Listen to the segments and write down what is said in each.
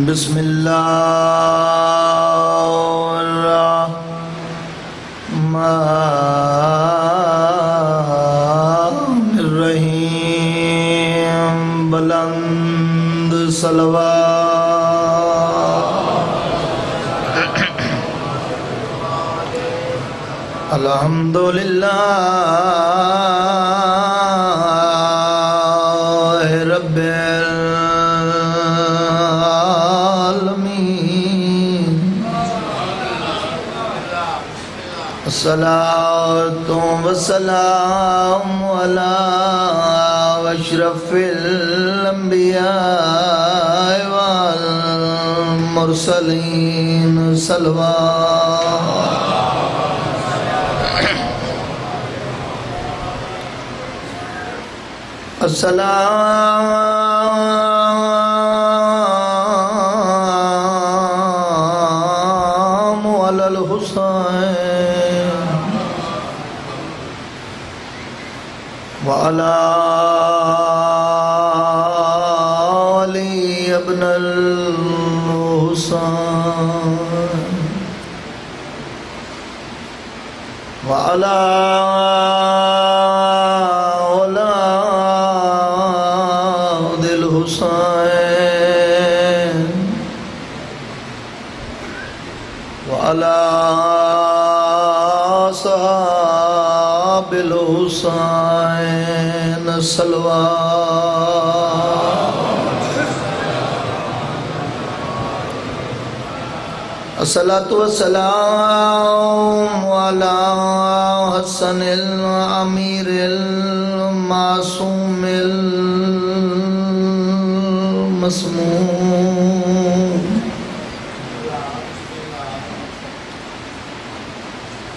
بسم اللہ الرحمن الرحیم بلند صلوات الحمدللہ رب الصلاة والسلام على أشرف الأنبياء والمرسلين صلوات السلام على الحسين وعلى علي ابن الحسين وعلى أولاد الحسين وعلى أصحاب الحسين صلوات الصلاة والسلام على حسن الأمير المعصوم المسموم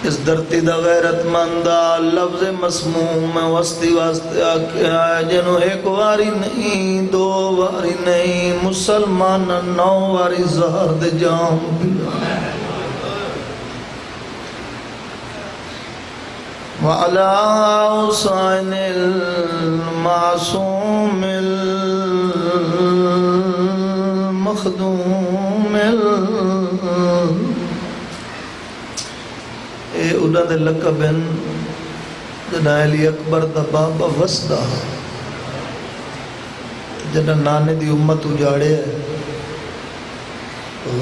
اس دھرتی دا غیرت مندہ لفظ مسموم وسطی واسطے آکیا ہے جنہوں ایک واری نہیں دو واری نہیں مسلمان 9 واری زہر دے جام پیا وعلى حسین المعصوم المخدوم اے اوڈا دے لقبن جنہ علی اکبر دا بابا وسدا جنہ نانے دی امت اجاڑے ہے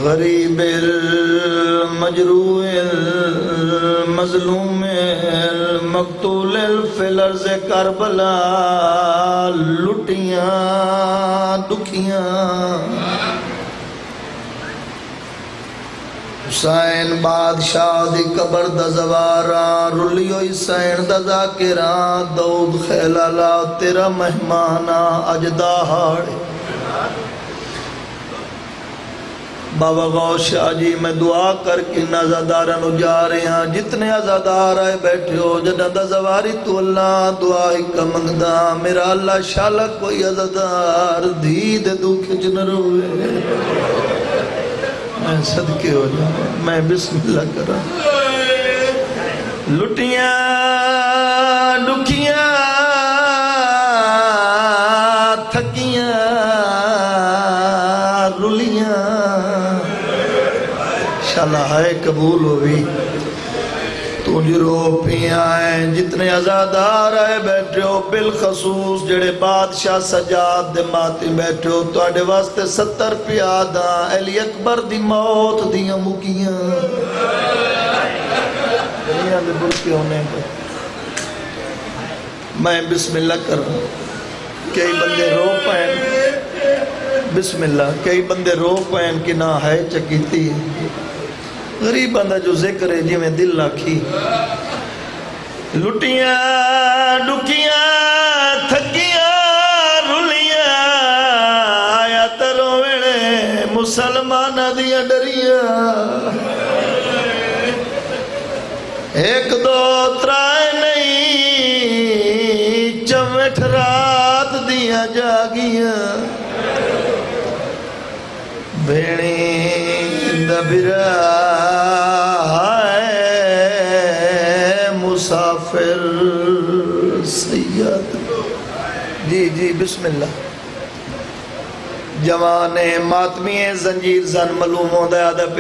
غریب المجروع المظلوم المقتول فی الارض کربلا لٹیاں دکھیاں حسین بادشاہ دی قبر دا زوارا رلیو حسین دا ذاکران دود خیلالا تیرا مہمانا اجدہ ہاڑے بابا غوث شاہ جی میں دعا کر کے نازادارانو جا رہے ہیں جتنے ازادار آئے بیٹھے ہو جنہ دا زواری تو اللہ دعائی کا منگدہ میرا اللہ شالا کوئی ازادار دید دو کھچن روئے میں صدقے ہو جاؤں میں بسم اللہ کرا لٹیاں ڈکیاں تھکیاں رلیاں شاءاللہ ہے قبول ہوئی تو جو پیاں ہیں جتنے ازادار آئے بیٹھے ہو بالخصوص جڑے بادشاہ سجاد دے ماتی بیٹھے ہو تو آڑے واسطے 70 پیاداں علی اکبر دی موت دیاں مکیاں دنیا دے برکے ہونے کو میں بسم اللہ کر رہا ہوں کئی بندے رو پہن بسم اللہ کئی بندے رو پہن کی نہ ہے چکیتی غریب بندہ جو ذکر ہے جی میں دل لاکھی لٹیاں ڈکیاں تھکیاں رلیاں آیا ترو ویڑے مسلمان دیا ڈریاں ایک دو ترائے نہیں چوٹ رات دیا جاگیاں بھیڑی دبرا ہے مسافر سید جی بسم اللہ جوان ماتمی زنجیر زن ملوموں دے ادب